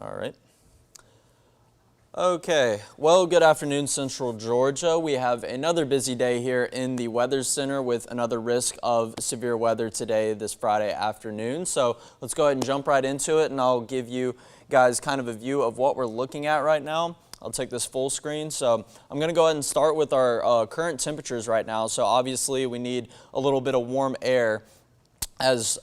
All right. Okay, well, good afternoon, Central Georgia. We have another busy day here in the Weather Center with another risk of severe weather today, this Friday afternoon. So let's go ahead and jump right into it, and I'll give you guys kind of a view of what we're looking at right now. I'll take this full screen. So I'm going to go ahead and start with our current temperatures right now. So obviously we need a little bit of warm air as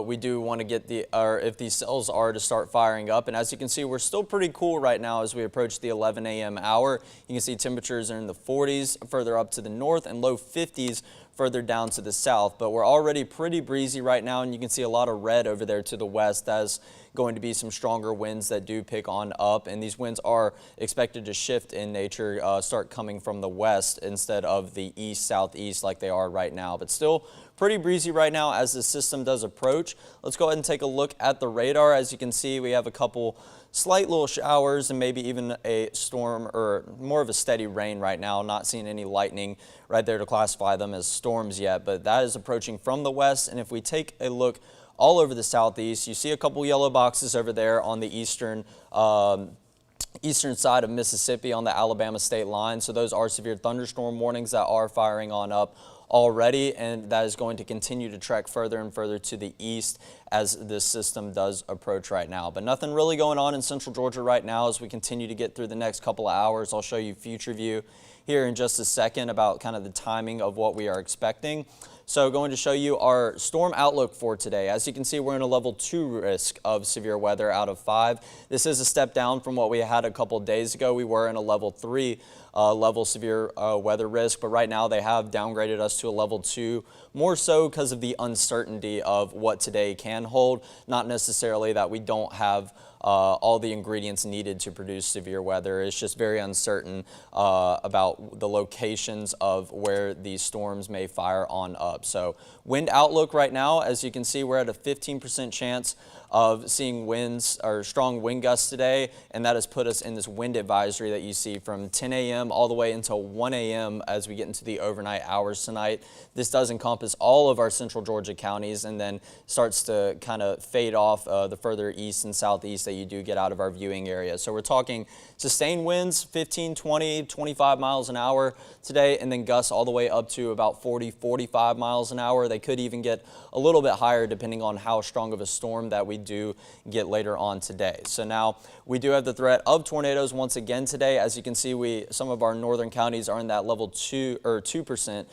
we do want to get if these cells are to start firing up. And as you can see, we're still pretty cool right now as we approach the 11 a.m. hour. You can see temperatures are in the 40s further up to the north and low 50s further down to the south. But we're already pretty breezy right now, and you can see a lot of red over there to the west. That's going to be some stronger winds that do pick on up, and these winds are expected to shift in nature, start coming from the west instead of the east-southeast like they are right now. But still pretty breezy right now as the system does approach. Let's go ahead and take a look at the radar. As you can see, we have a couple slight little showers and maybe even a storm or more of a steady rain right now. Not seeing any lightning right there to classify them as storms yet, but that is approaching from the west. And if we take a look all over the southeast, you see a couple yellow boxes over there on the eastern side of Mississippi on the Alabama state line. So those are severe thunderstorm warnings that are firing on up already, and that is going to continue to trek further and further to the east as this system does approach right now. But nothing really going on in Central Georgia right now as we continue to get through the next couple of hours. I'll show you future view here in just a second about kind of the timing of what we are expecting. So going to show you our storm outlook for today. As you can see, we're in a level 2 risk of severe weather out of 5. This is a step down from what we had a couple days ago. We were in a level 3 level severe weather risk, but right now they have downgraded us to a level 2, more so because of the uncertainty of what today can hold, not necessarily that we don't have all the ingredients needed to produce severe weather. It's just very uncertain about the locations of where these storms may fire on up. So wind outlook right now, as you can see, we're at a 15% chance of seeing winds or strong wind gusts today, and that has put us in this wind advisory that you see from 10 a.m. all the way until 1 a.m. as we get into the overnight hours tonight. This does encompass all of our Central Georgia counties and then starts to kind of fade off the further east and southeast that you do get out of our viewing area. So we're talking sustained winds 15, 20, 25 miles an hour today, and then gusts all the way up to about 40, 45 miles an hour. They could even get a little bit higher depending on how strong of a storm that we do get later on today. So now we do have the threat of tornadoes once again today. As you can see, some of our northern counties are in that level 2 or 2%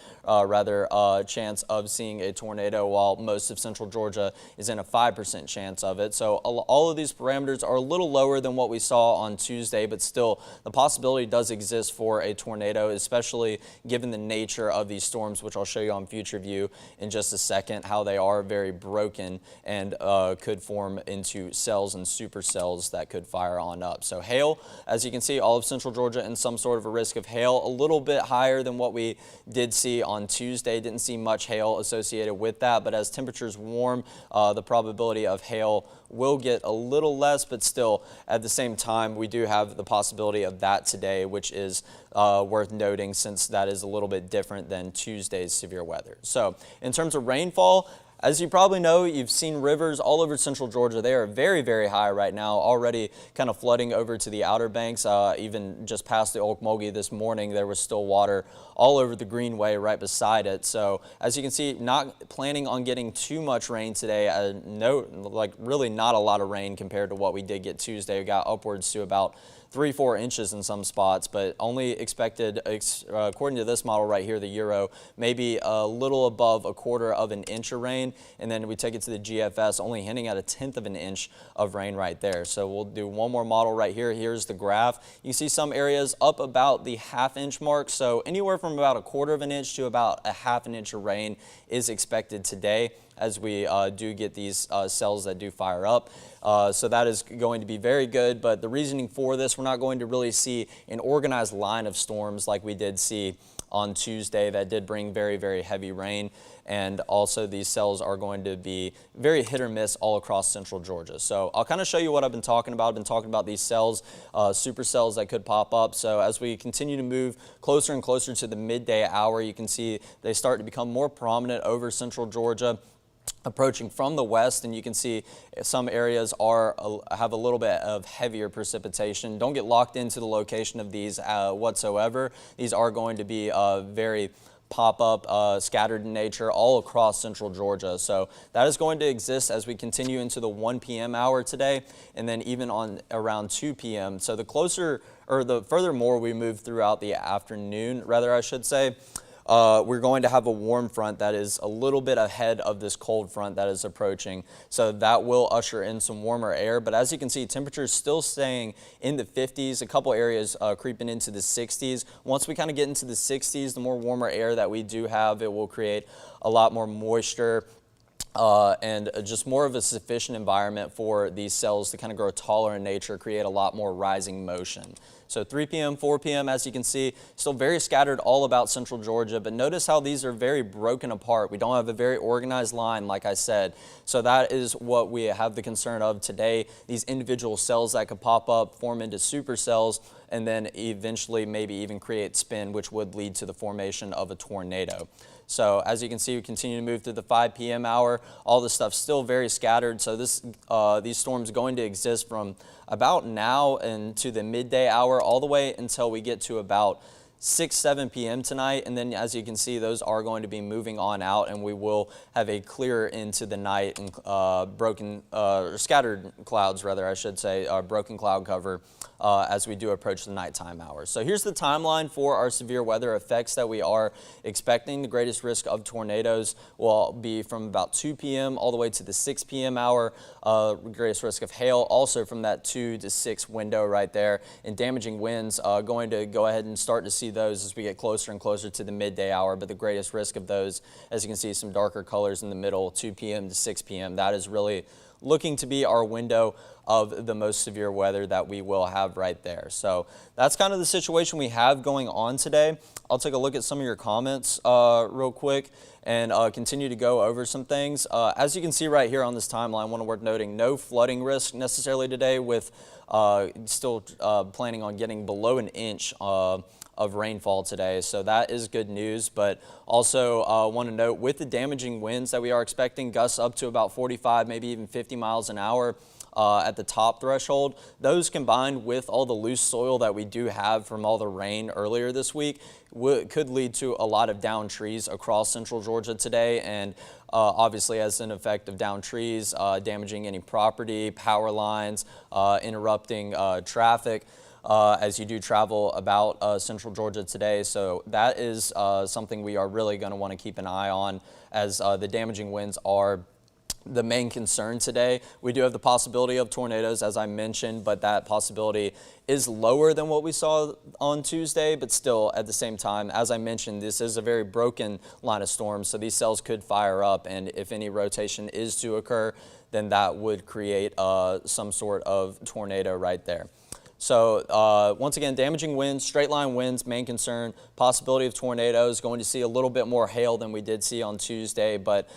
chance of seeing a tornado, while most of Central Georgia is in a 5% chance of it. So all of these parameters are a little lower than what we saw on Tuesday, but still the possibility does exist for a tornado, especially given the nature of these storms, which I'll show you on future view in just a second, how they are very broken and could form into cells and supercells that could fire on up. So hail, as you can see, all of Central Georgia in some sort of a risk of hail, a little bit higher than what we did see on Tuesday. Didn't see much hail associated with that, but as temperatures warm, the probability of hail will get a little less, but still at the same time we do have the possibility of that today, which is worth noting since that is a little bit different than Tuesday's severe weather. So in terms of rainfall, as you probably know, you've seen rivers all over Central Georgia. They are very, very high right now, already kind of flooding over to the Outer Banks. Even just past the Okmulgee this morning, there was still water all over the Greenway right beside it. So as you can see, not planning on getting too much rain today. Really not a lot of rain compared to what we did get Tuesday. We got upwards to about 3-4 inches in some spots, but only expected, according to this model right here, the Euro, maybe a little above 1/4 of an inch of rain. And then we take it to the GFS, only hinting at 1/10 of an inch of rain right there. So we'll do one more model right here. Here's the graph. You see some areas up about the 1/2 inch mark. So anywhere from about 1/4 of an inch to about 1/2 an inch of rain is expected today as we do get these cells that do fire up. So that is going to be very good, but the reasoning for this, we're not going to really see an organized line of storms like we did see on Tuesday that did bring very, very heavy rain. And also these cells are going to be very hit or miss all across Central Georgia. So I'll kind of show you what I've been talking about. I've been talking about these cells, supercells that could pop up. So as we continue to move closer and closer to the midday hour, you can see they start to become more prominent over Central Georgia. approaching from the west, and you can see some areas have a little bit of heavier precipitation. Don't get locked into the location of these whatsoever. These are going to be very pop-up, scattered in nature all across central Georgia. So that is going to exist as we continue into the 1 p.m. hour today, and then even on around 2 p.m. So the furthermore we move throughout the afternoon, I should say, we're going to have a warm front that is a little bit ahead of this cold front that is approaching. So that will usher in some warmer air. But as you can see, temperatures still staying in the 50s, a couple areas creeping into the 60s. Once we kind of get into the 60s, the more warmer air that we do have, it will create a lot more moisture. And just more of a sufficient environment for these cells to kind of grow taller in nature, create a lot more rising motion. So 3 p.m., 4 p.m., as you can see, still very scattered all about central Georgia, but notice how these are very broken apart. We don't have a very organized line, like I said. So that is what we have the concern of today. These individual cells that could pop up, form into supercells, and then eventually maybe even create spin, which would lead to the formation of a tornado. So as you can see, we continue to move through the 5 p.m. hour. All this stuff still very scattered. So these storms going to exist from about now into the midday hour all the way until we get to about 6, 7 p.m. tonight. And then as you can see, those are going to be moving on out, and we will have a clear into the night and scattered clouds, I should say, broken cloud cover as we do approach the nighttime hours. So here's the timeline for our severe weather effects that we are expecting. The greatest risk of tornadoes will be from about 2 p.m. all the way to the 6 p.m. hour. Greatest risk of hail also from that 2 to 6 window right there. And damaging winds, going to go ahead and start to see those as we get closer and closer to the midday hour. But the greatest risk of those, as you can see, some darker colors in the middle, 2 p.m. to 6 p.m. That is really looking to be our window of the most severe weather that we will have right there. So that's kind of the situation we have going on today. I'll take a look at some of your comments real quick and continue to go over some things. As you can see right here on this timeline, one worth noting, no flooding risk necessarily today, with still planning on getting below an inch of rainfall today. So that is good news, but also want to note, with the damaging winds that we are expecting, gusts up to about 45, maybe even 50 miles an hour at the top threshold. Those combined with all the loose soil that we do have from all the rain earlier this week could lead to a lot of downed trees across central Georgia today, and obviously as an effect of downed trees, damaging any property, power lines, interrupting traffic as you do travel about central Georgia today. So that is something we are really going to want to keep an eye on, as the damaging winds are the main concern today. We do have the possibility of tornadoes, as I mentioned, but that possibility is lower than what we saw on Tuesday. But still, at the same time, as I mentioned, this is a very broken line of storms, so these cells could fire up, and if any rotation is to occur, then that would create some sort of tornado right there. So once again, damaging winds, straight line winds, main concern, possibility of tornadoes, going to see a little bit more hail than we did see on Tuesday, but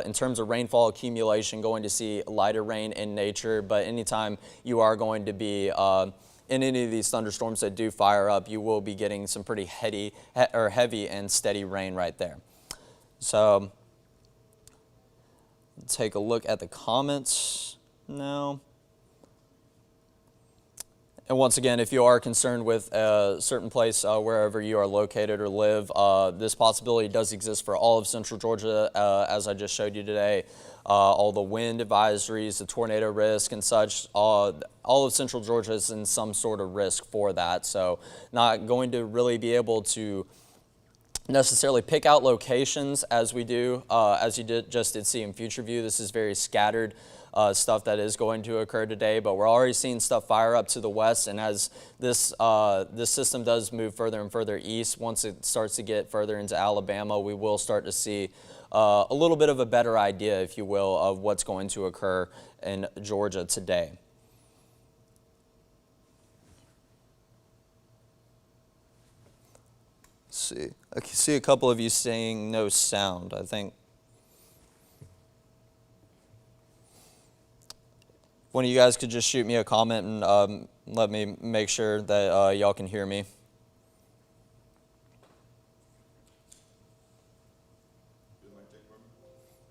in terms of rainfall accumulation, going to see lighter rain in nature. But anytime you are going to be in any of these thunderstorms that do fire up, you will be getting some pretty heavy and steady rain right there. So take a look at the comments now. And once again, if you are concerned with a certain place wherever you are located or live, this possibility does exist for all of central Georgia, as I just showed you today. All the wind advisories, the tornado risk and such, all of central Georgia is in some sort of risk for that. So not going to really be able to necessarily pick out locations as we do, as you just did see in Future View. This is very scattered stuff that is going to occur today, but we're already seeing stuff fire up to the west, and as this system does move further and further east, once it starts to get further into Alabama, we will start to see a little bit of a better idea, if you will, of what's going to occur in Georgia today. Let's see, I can see a couple of you saying no sound, I think. One of you guys could just shoot me a comment and let me make sure that y'all can hear me.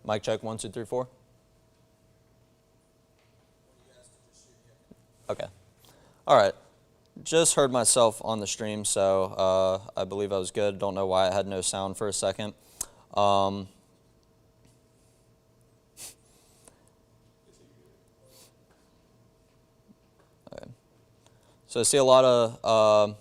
Mic check, 1, 2, 3, 4. Okay. All right. Just heard myself on the stream, so I believe I was good. Don't know why I had no sound for a second. Okay. So I see a lot of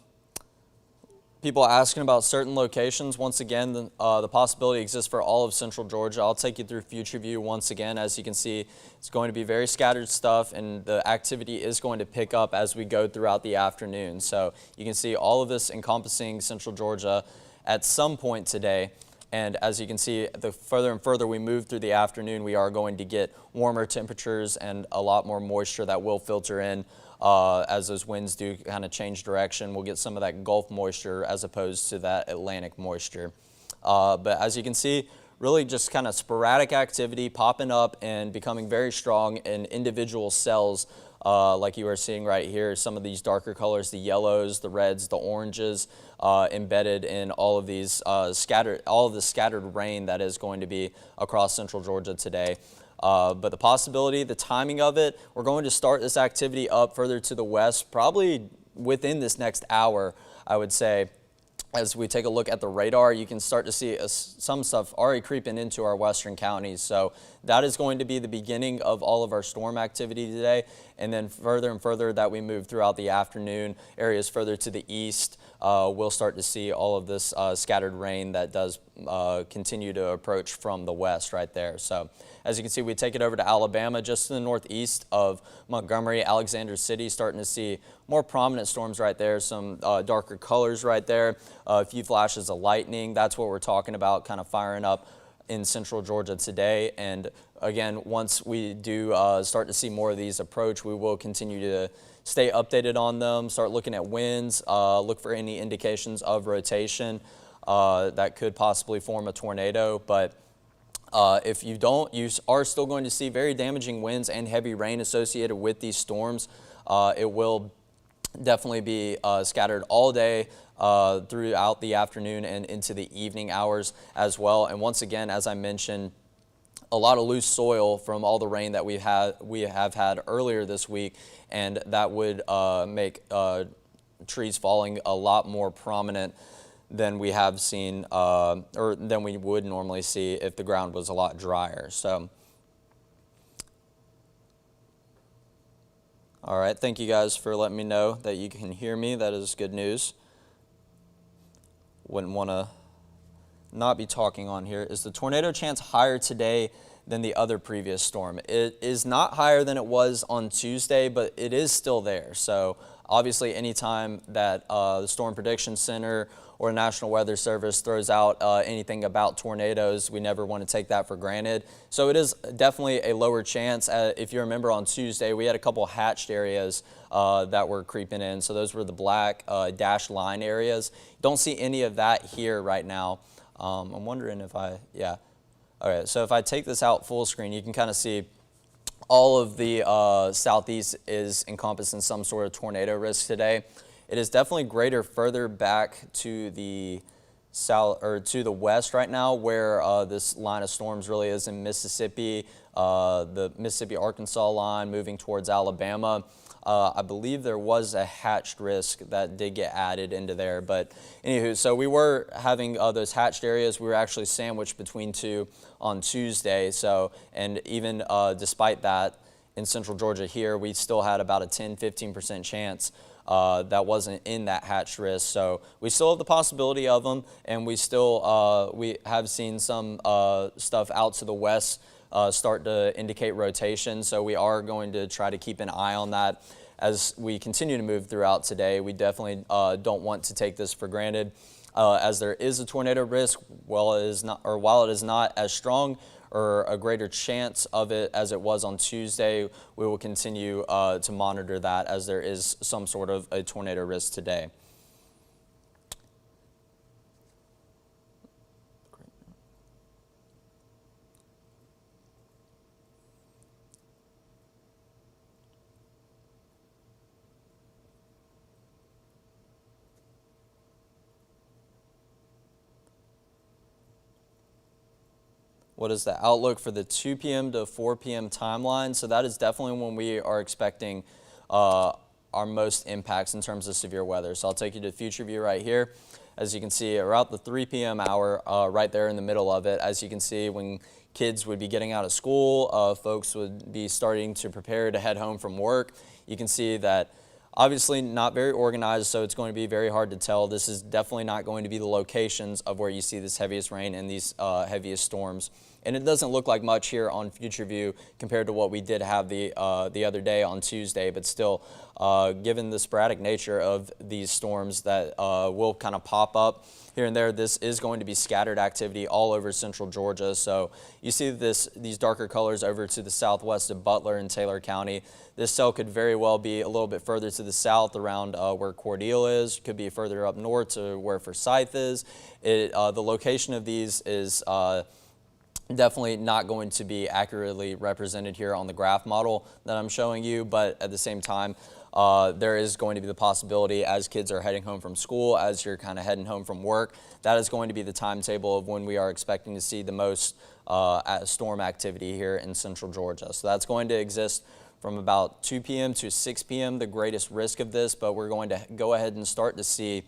people asking about certain locations. Once again, the possibility exists for all of Central Georgia. I'll take you through Future View once again. As you can see, it's going to be very scattered stuff, and the activity is going to pick up as we go throughout the afternoon. So you can see all of this encompassing Central Georgia at some point today. And as you can see, the further and further we move through the afternoon, we are going to get warmer temperatures and a lot more moisture that will filter in as those winds do kind of change direction. We'll get some of that Gulf moisture as opposed to that Atlantic moisture. But as you can see, really just kind of sporadic activity popping up and becoming very strong in individual cells, like you are seeing right here. Some of these darker colors, the yellows, the reds, the oranges, embedded in all of these scattered rain that is going to be across Central Georgia today. But the possibility, the timing of it, we're going to start this activity up further to the west, probably within this next hour, I would say. As we take a look at the radar, you can start to see some stuff already creeping into our western counties. So that is going to be the beginning of all of our storm activity today. And then further and further that we move throughout the afternoon, areas further to the east, we'll start to see all of this scattered rain that does continue to approach from the west right there. So as you can see, we take it over to Alabama, just to the northeast of Montgomery, Alexander City, starting to see more prominent storms right there, some darker colors right there, a few flashes of lightning. That's what we're talking about, kind of firing up in Central Georgia today. And again, once we do start to see more of these approach, we will continue to stay updated on them, start looking at winds, look for any indications of rotation that could possibly form a tornado. But if you don't, you are still going to see very damaging winds and heavy rain associated with these storms. It will definitely be scattered all day throughout the afternoon and into the evening hours as well. And once again, as I mentioned, a lot of loose soil from all the rain that we have had earlier this week, and that would make trees falling a lot more prominent than we have seen, or than we would normally see if the ground was a lot drier. So, all right, thank you guys for letting me know that you can hear me. That is good news. Wouldn't want to not be talking on here. Is the tornado chance higher today than the other previous storm? It is not higher than it was on Tuesday, but it is still there. So obviously anytime that the Storm Prediction Center or National Weather Service throws out anything about tornadoes, we never want to take that for granted. So it is definitely a lower chance. If you remember on Tuesday, we had a couple hatched areas that were creeping in. So those were the black dashed line areas. Don't see any of that here right now. I'm wondering if yeah. All right, so if I take this out full screen, you can kind of see all of the southeast is encompassing some sort of tornado risk today. It is definitely greater further back to the south or to the west right now, where this line of storms really is in Mississippi, the Mississippi-Arkansas line moving towards Alabama. I believe there was a hatched risk that did get added into there. But anywho, so we were having those hatched areas. We were actually sandwiched between two on Tuesday. So, and even despite that, in Central Georgia here, we still had about a 10-15% chance that wasn't in that hatched risk. So we still have the possibility of them, and we still we have seen some stuff out to the west start to indicate rotation. So we are going to try to keep an eye on that as we continue to move throughout today. We definitely don't want to take this for granted, as there is a tornado risk. While it is not as strong or a greater chance of it as it was on Tuesday, we will continue to monitor that, as there is some sort of a tornado risk today. what is the outlook for the 2 p.m. to 4 p.m. timeline. So that is definitely when we are expecting our most impacts in terms of severe weather. So I'll take you to future view right here. As you can see, around the 3 p.m. hour, right there in the middle of it, as you can see, when kids would be getting out of school, folks would be starting to prepare to head home from work. You can see that obviously not very organized, so it's going to be very hard to tell. This is definitely not going to be the locations of where you see this heaviest rain and these heaviest storms. And it doesn't look like much here on Future View compared to what we did have the other day on Tuesday, but still, given the sporadic nature of these storms that will kind of pop up here and there, this is going to be scattered activity all over central Georgia. So you see these darker colors over to the southwest of Butler and Taylor County. This cell could very well be a little bit further to the south around where Cordele is, could be further up north to where Forsyth is. The location of these is definitely not going to be accurately represented here on the graph model that I'm showing you, but at the same time, there is going to be the possibility as kids are heading home from school, as you're kind of heading home from work, that is going to be the timetable of when we are expecting to see the most storm activity here in central Georgia. So that's going to exist from about 2 p.m. to 6 p.m., the greatest risk of this, but we're going to go ahead and start to see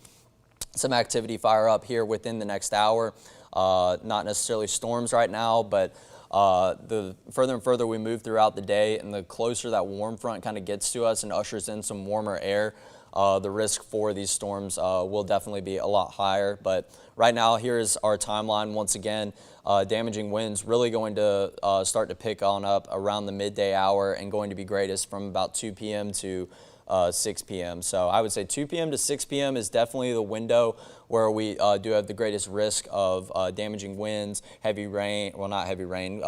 some activity fire up here within the next hour. Not necessarily storms right now, but the further and further we move throughout the day and the closer that warm front kind of gets to us and ushers in some warmer air, the risk for these storms will definitely be a lot higher. But right now, here is our timeline. Once again, damaging winds really going to start to pick on up around the midday hour and going to be greatest from about 2 p.m. to 6 p.m. So I would say 2 p.m. to 6 p.m. is definitely the window where we do have the greatest risk of damaging winds, heavy rain, well, not heavy rain,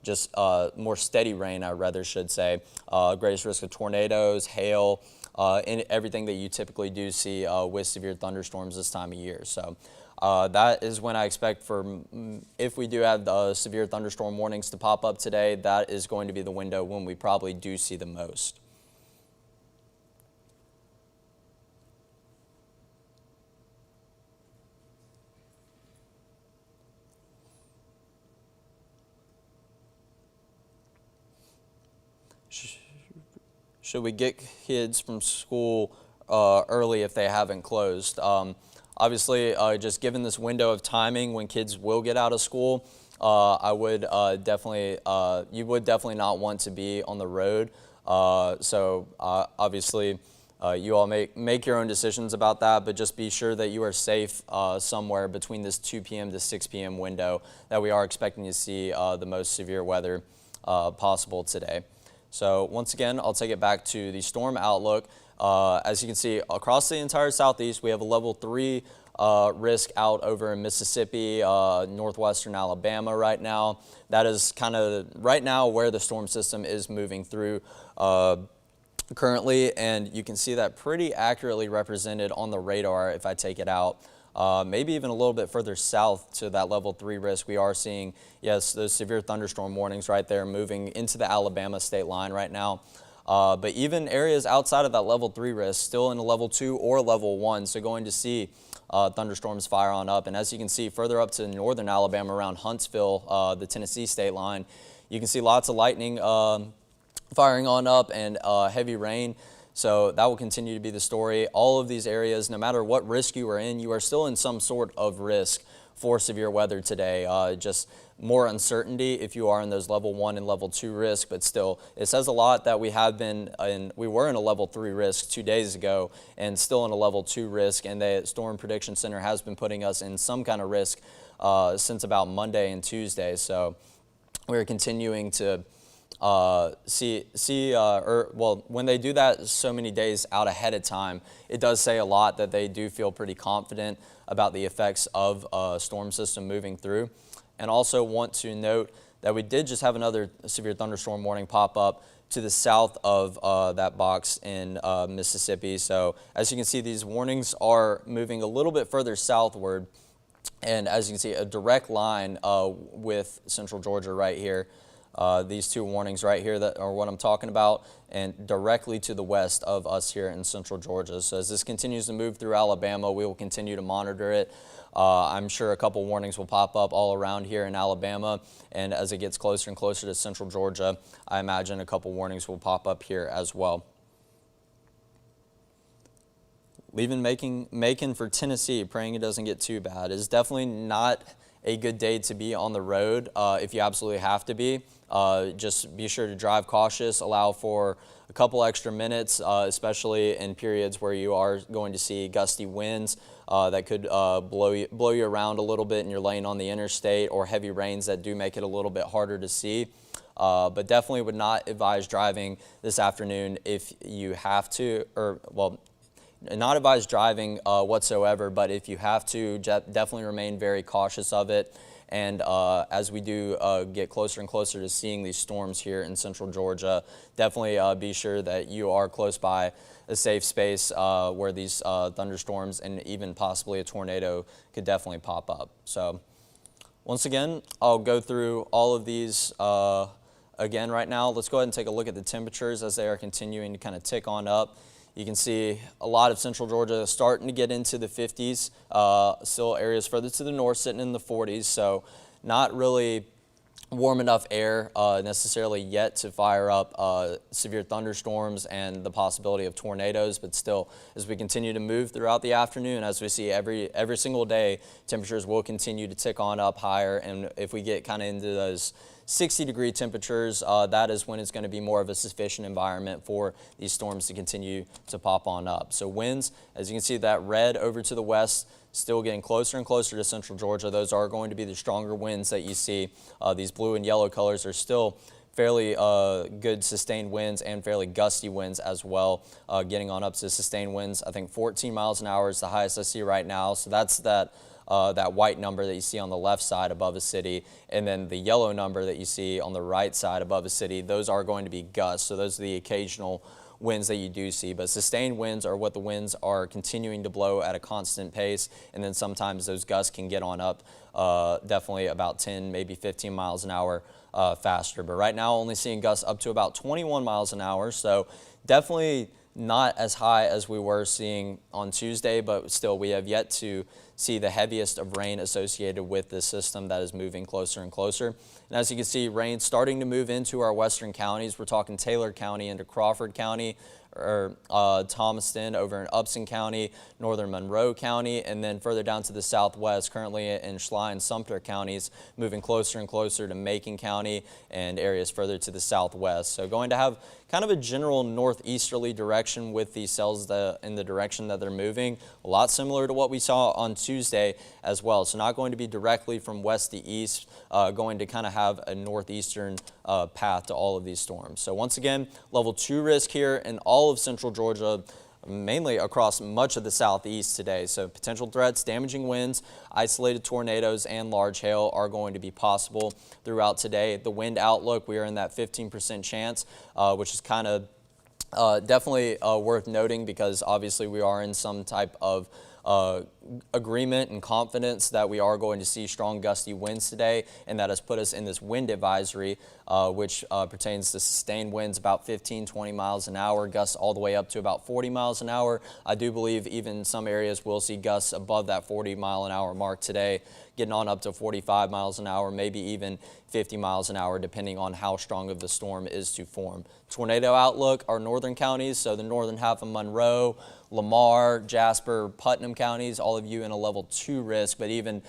just more steady rain, I rather should say, greatest risk of tornadoes, hail, and everything that you typically do see with severe thunderstorms this time of year. So that is when I expect if we do have the severe thunderstorm warnings to pop up today, that is going to be the window when we probably do see the most. Should we get kids from school early if they haven't closed? Obviously, just given this window of timing when kids will get out of school, I would definitely, you would definitely not want to be on the road. So obviously, you all make your own decisions about that, but just be sure that you are safe somewhere between this 2 p.m. to 6 p.m. window that we are expecting to see the most severe weather possible today. So once again, I'll take it back to the storm outlook. As you can see, across the entire southeast, we have a level 3 risk out over in Mississippi, northwestern Alabama right now. That is kind of right now where the storm system is moving through currently, and you can see that pretty accurately represented on the radar if I take it out. Maybe even a little bit further south to that level 3 risk. We are seeing, yes, those severe thunderstorm warnings right there moving into the Alabama state line right now. But even areas outside of that level 3 risk, still in a level 2 or level 1, so going to see thunderstorms fire on up. And as you can see, further up to northern Alabama around Huntsville, the Tennessee state line, you can see lots of lightning firing on up and heavy rain. So that will continue to be the story. All of these areas, no matter what risk you are in, you are still in some sort of risk for severe weather today. Just more uncertainty if you are in those level 1 and level 2 risk, but still, it says a lot that we were in a level 3 risk 2 days ago and still in a level 2 risk, and the Storm Prediction Center has been putting us in some kind of risk since about Monday and Tuesday. So we're continuing to when they do that so many days out ahead of time, it does say a lot that they do feel pretty confident about the effects of a storm system moving through. And also want to note that we did just have another severe thunderstorm warning pop up to the south of that box in Mississippi. So as you can see, these warnings are moving a little bit further southward. And as you can see, a direct line with central Georgia right here. These two warnings right here that are what I'm talking about, and directly to the west of us here in central Georgia. So as this continues to move through Alabama, we will continue to monitor it. I'm sure a couple warnings will pop up all around here in Alabama, and as it gets closer and closer to central Georgia, I imagine a couple warnings will pop up here as well. Leaving Macon for Tennessee, praying it doesn't get too bad. It's definitely not a good day to be on the road if you absolutely have to be. Just be sure to drive cautious, allow for a couple extra minutes, especially in periods where you are going to see gusty winds that could blow you around a little bit and you're laying on the interstate, or heavy rains that do make it a little bit harder to see. But definitely would not advise driving this afternoon if you have to, or well, not advise driving whatsoever, but if you have to, definitely remain very cautious of it. And as we do get closer and closer to seeing these storms here in central Georgia, definitely be sure that you are close by a safe space where these thunderstorms and even possibly a tornado could definitely pop up. So once again, I'll go through all of these again right now. Let's go ahead and take a look at the temperatures as they are continuing to kind of tick on up. You can see a lot of central Georgia starting to get into the 50s, still areas further to the north sitting in the 40s, so not really warm enough air necessarily yet to fire up severe thunderstorms and the possibility of tornadoes, but still, as we continue to move throughout the afternoon, as we see every single day, temperatures will continue to tick on up higher, and if we get kind of into those 60-degree temperatures, that is when it's going to be more of a sufficient environment for these storms to continue to pop on up. So winds, as you can see, that red over to the west, still getting closer and closer to central Georgia. Those are going to be the stronger winds that you see. These blue and yellow colors are still fairly good sustained winds and fairly gusty winds as well, getting on up to sustained winds. I think 14 miles an hour is the highest I see right now. So that's that white number that you see on the left side above a city, and then the yellow number that you see on the right side above a city. Those are going to be gusts. So those are the occasional winds that you do see, but sustained winds are what the winds are continuing to blow at a constant pace, and then sometimes those gusts can get on up definitely about 10, maybe 15 miles an hour faster. But right now only seeing gusts up to about 21 miles an hour, so definitely not as high as we were seeing on Tuesday, but still we have yet to see the heaviest of rain associated with this system that is moving closer and closer. And as you can see, rain starting to move into our western counties. We're talking Taylor County into Crawford County, or Thomaston over in Upson County, northern Monroe County, and then further down to the southwest, currently in Schley and Sumter counties, moving closer and closer to Macon County and areas further to the southwest. So going to have kind of a general northeasterly direction with these cells in the direction that they're moving, a lot similar to what we saw on Tuesday as well. So not going to be directly from west to east, going to kind of have a northeastern path to all of these storms. So once again, level 2 risk here in all of central Georgia, mainly across much of the southeast today. So potential threats, damaging winds, isolated tornadoes, and large hail are going to be possible throughout today. The wind outlook, we are in that 15% chance, which is kind of definitely worth noting, because obviously we are in some type of agreement and confidence that we are going to see strong gusty winds today, and that has put us in this wind advisory, which pertains to sustained winds about 15-20 miles an hour, gusts all the way up to about 40 miles an hour. I do believe even some areas will see gusts above that 40-mile-an-hour mark today, getting on up to 45 miles an hour, maybe even 50 miles an hour, depending on how strong of the storm is to form. Tornado outlook, our northern counties, so the northern half of Monroe, Lamar, Jasper, Putnam counties, all of you in a level 2 risk, but even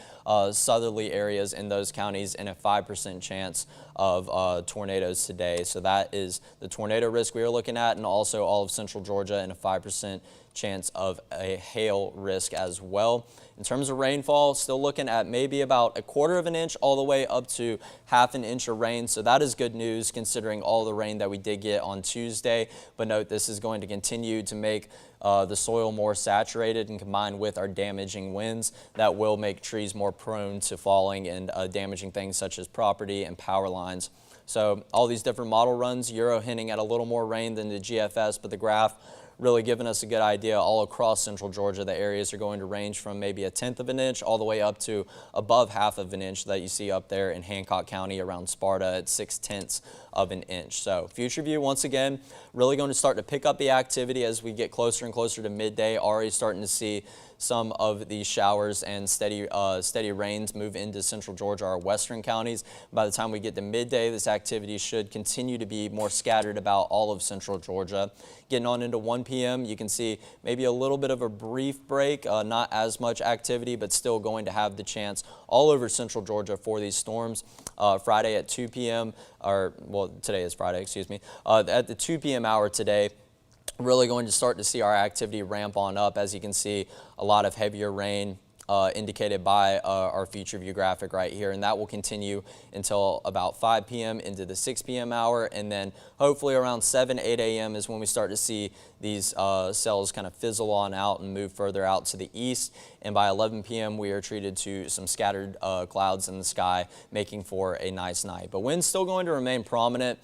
southerly areas in those counties in a 5% chance of tornadoes today. So that is the tornado risk we are looking at, and also all of central Georgia in a 5% chance of a hail risk as well. In terms of rainfall, still looking at maybe about 1/4 of an inch all the way up to 1/2 an inch of rain. So that is good news considering all the rain that we did get on Tuesday. But note, this is going to continue to make the soil more saturated, and combined with our damaging winds, that will make trees more prone to falling and damaging things such as property and power lines. So all these different model runs, Euro hinting at a little more rain than the GFS, but the graph really giving us a good idea all across central Georgia. The areas are going to range from maybe 1/10 of an inch all the way up to above 1/2 of an inch that you see up there in Hancock County around Sparta at 6/10 of an inch. So future view, once again, really going to start to pick up the activity as we get closer and closer to midday. Already starting to see some of these showers and steady rains move into central Georgia, our western counties. By the time we get to midday, this activity should continue to be more scattered about all of central Georgia. Getting on into 1 p.m., you can see maybe a little bit of a brief break, not as much activity, but still going to have the chance all over central Georgia for these storms. Friday at 2 p.m., or well, today is Friday, excuse me, at the 2 p.m. hour today, really going to start to see our activity ramp on up. As you can see, a lot of heavier rain indicated by our future view graphic right here, and that will continue until about 5 p.m. into the 6 p.m. hour, and then hopefully around 7, 8 a.m. is when we start to see these cells kind of fizzle on out and move further out to the east, and by 11 p.m. we are treated to some scattered clouds in the sky, making for a nice night. But wind's still going to remain prominent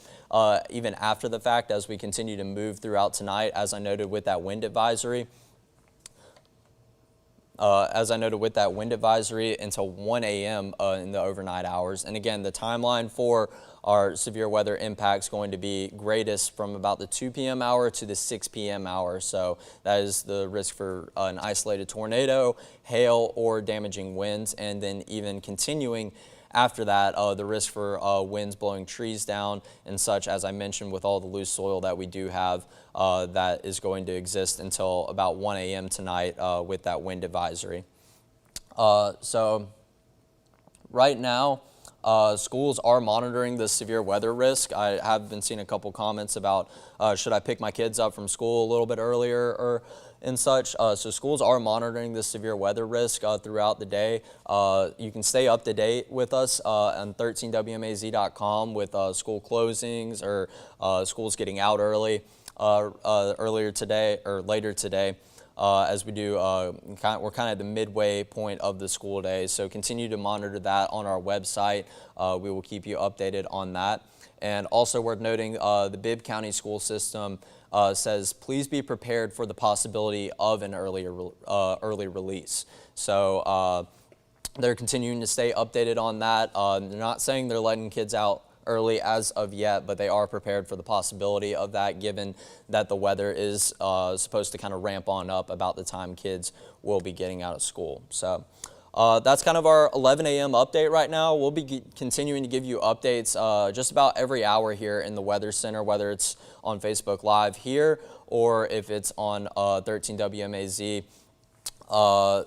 even after the fact as we continue to move throughout tonight, as I noted with that wind advisory. Until 1 a.m. In the overnight hours. And again, the timeline for our severe weather impacts going to be greatest from about the 2 p.m. hour to the 6 p.m. hour. So that is the risk for an isolated tornado, hail, or damaging winds, and then even continuing after that, the risk for winds blowing trees down and such, as I mentioned, with all the loose soil that we do have, that is going to exist until about 1 a.m. tonight with that wind advisory. So right now, schools are monitoring the severe weather risk. I have been seeing a couple comments about should I pick my kids up from school a little bit earlier or and such. So schools are monitoring the severe weather risk throughout the day. You can stay up to date with us on 13wmaz.com with school closings or schools getting out early later today. As we do, we're kind of at the midway point of the school day, so continue to monitor that on our website. We will keep you updated on that. And also worth noting, the Bibb County school system says please be prepared for the possibility of an early release. So they're continuing to stay updated on that. They're not saying they're letting kids out early as of yet, but they are prepared for the possibility of that, given that the weather is supposed to kind of ramp on up about the time kids will be getting out of school. So that's kind of our 11 a.m. update right now. We'll be continuing to give you updates just about every hour here in the Weather Center, whether it's on Facebook Live here or if it's on 13WMAZ.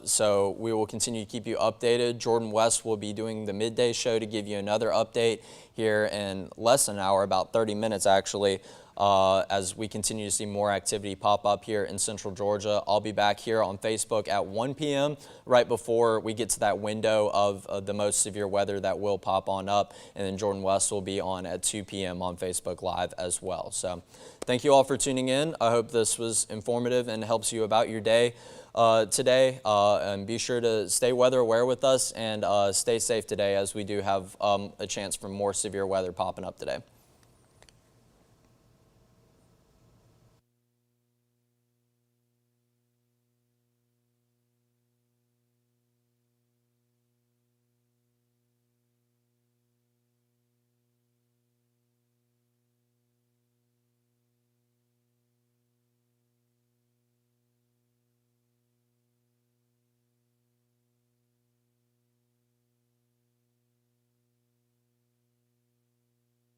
So we will continue to keep you updated. Jordan West will be doing the midday show to give you another update here in less than an hour, about 30 minutes actually, as we continue to see more activity pop up here in central Georgia. I'll be back here on Facebook at 1 p.m. right before we get to that window of the most severe weather that will pop on up, and then Jordan West will be on at 2 p.m. on Facebook Live as well. So thank you all for tuning in. I hope this was informative and helps you about your day today, and be sure to stay weather aware with us and stay safe today, as we do have a chance for more severe weather popping up today.